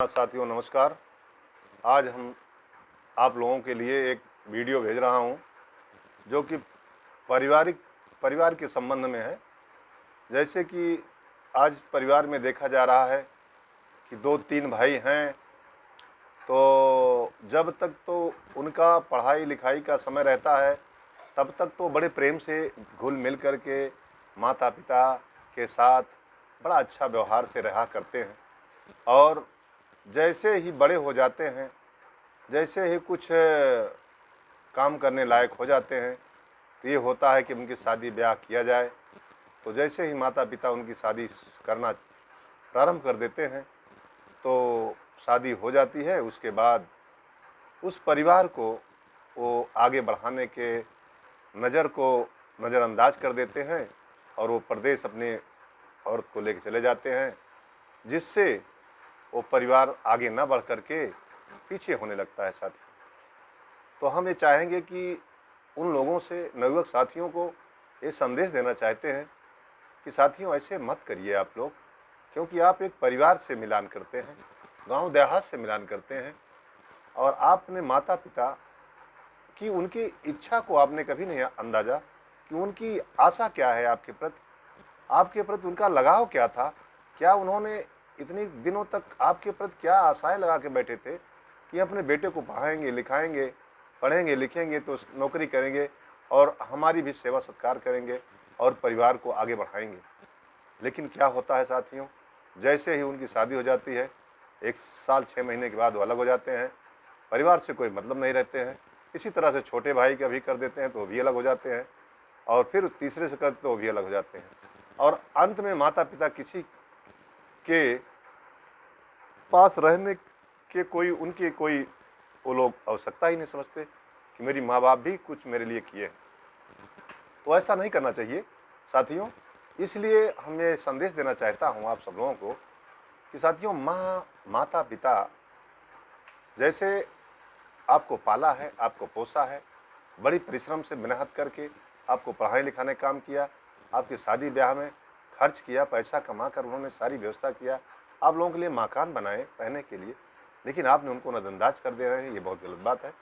साथियों नमस्कार। आज हम आप लोगों के लिए एक वीडियो भेज रहा हूं जो कि परिवार के संबंध में है। जैसे कि आज परिवार में देखा जा रहा है कि 2-3 भाई हैं, तो जब तक तो उनका पढ़ाई लिखाई का समय रहता है तब तक तो बड़े प्रेम से घुल मिल कर के माता पिता के साथ बड़ा अच्छा व्यवहार से रहा करते हैं। और जैसे ही बड़े हो जाते हैं, जैसे ही कुछ काम करने लायक हो जाते हैं, तो ये होता है कि उनकी शादी ब्याह किया जाए। तो जैसे ही माता पिता उनकी शादी करना प्रारंभ कर देते हैं तो शादी हो जाती है। उसके बाद उस परिवार को वो आगे बढ़ाने के नज़र को नज़रअंदाज कर देते हैं और वो परदेश अपने औरत को लेकर चले जाते हैं, जिससे वो परिवार आगे ना बढ़ कर के पीछे होने लगता है साथी। तो हम ये चाहेंगे कि उन लोगों से, नवयुवक साथियों को ये संदेश देना चाहते हैं कि साथियों ऐसे मत करिए आप लोग, क्योंकि आप एक परिवार से मिलान करते हैं, गांव देहात से मिलान करते हैं और आपने माता पिता की उनकी इच्छा को आपने कभी नहीं अंदाजा कि उनकी आशा क्या है आपके प्रति उनका लगाव क्या था। क्या उन्होंने इतनी दिनों तक आपके प्रति क्या आशाएं लगा के बैठे थे कि अपने बेटे को पढ़ाएंगे लिखाएंगे, पढ़ेंगे लिखेंगे तो नौकरी करेंगे और हमारी भी सेवा सत्कार करेंगे और परिवार को आगे बढ़ाएंगे। लेकिन क्या होता है साथियों, जैसे ही उनकी शादी हो जाती है, 1 साल 6 महीने के बाद वो अलग हो जाते हैं, परिवार से कोई मतलब नहीं रहते हैं। इसी तरह से छोटे भाई का भी कर देते हैं तो वो भी अलग हो जाते हैं, और फिर तीसरे से करते तो वो भी अलग हो जाते हैं, और अंत में माता पिता किसी के पास रहने के कोई वो लोग आवश्यकता ही नहीं समझते कि मेरी माँ बाप भी कुछ मेरे लिए किए। तो ऐसा नहीं करना चाहिए साथियों। इसलिए हम ये संदेश देना चाहता हूँ आप सब लोगों को कि साथियों, माता पिता जैसे आपको पाला है, आपको पोसा है, बड़ी परिश्रम से मेहनत करके आपको पढ़ाई लिखाने काम किया, आपकी शादी ब्याह में खर्च किया, पैसा कमा कर उन्होंने सारी व्यवस्था किया, आप लोगों के लिए मकान बनाए रहने के लिए, लेकिन आपने उनको नज़रअंदाज कर दे रहे हैं। ये बहुत गलत बात है।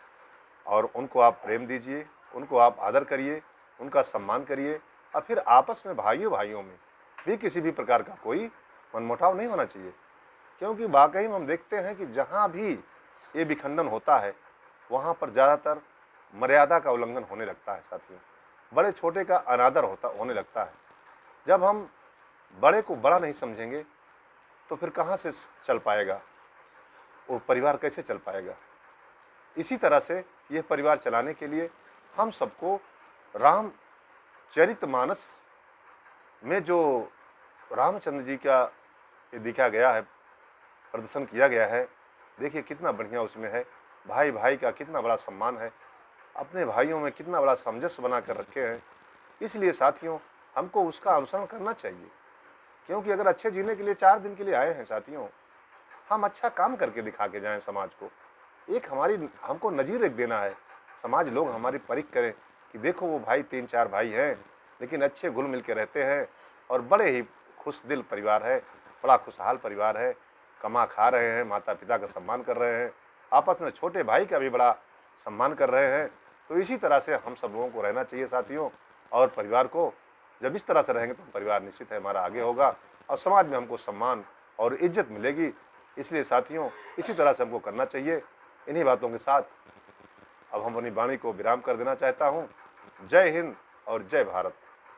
और उनको आप प्रेम दीजिए, उनको आप आदर करिए, उनका सम्मान करिए, और फिर आपस में भाइयों में भी किसी भी प्रकार का कोई मनमुटाव नहीं होना चाहिए। क्योंकि वाकई में हम देखते हैं कि जहाँ भी ये विखंडन होता है वहाँ पर ज़्यादातर मर्यादा का उल्लंघन होने लगता है साथियों, बड़े छोटे का अनादर होने लगता है। जब हम बड़े को बड़ा नहीं समझेंगे तो फिर कहाँ से चल पाएगा वो परिवार, कैसे चल पाएगा। इसी तरह से यह परिवार चलाने के लिए हम सबको रामचरितमानस में जो रामचंद्र जी का दिखा गया है, प्रदर्शन किया गया है, देखिए कितना बढ़िया उसमें है। भाई भाई का कितना बड़ा सम्मान है, अपने भाइयों में कितना बड़ा सामंजस्य बना कर रखे हैं। इसलिए साथियों, हमको उसका अनुसरण करना चाहिए, क्योंकि अगर अच्छे जीने के लिए 4 दिन के लिए आए हैं साथियों, हम अच्छा काम करके दिखा के जाएं समाज को। एक हमको नज़ीर एक देना है, समाज लोग हमारी परिक करें कि देखो वो भाई 3-4 भाई हैं, लेकिन अच्छे घुल मिल के रहते हैं और बड़े ही खुश दिल परिवार है, बड़ा खुशहाल परिवार है, कमा खा रहे हैं, माता पिता का सम्मान कर रहे हैं, आपस में छोटे भाई का भी बड़ा सम्मान कर रहे हैं। तो इसी तरह से हम सब लोगों को रहना चाहिए साथियों। और परिवार को जब इस तरह से रहेंगे तो परिवार निश्चित है हमारा आगे होगा और समाज में हमको सम्मान और इज्जत मिलेगी। इसलिए साथियों, इसी तरह से हमको करना चाहिए। इन्हीं बातों के साथ अब हम अपनी वाणी को विराम कर देना चाहता हूँ। जय हिंद और जय भारत।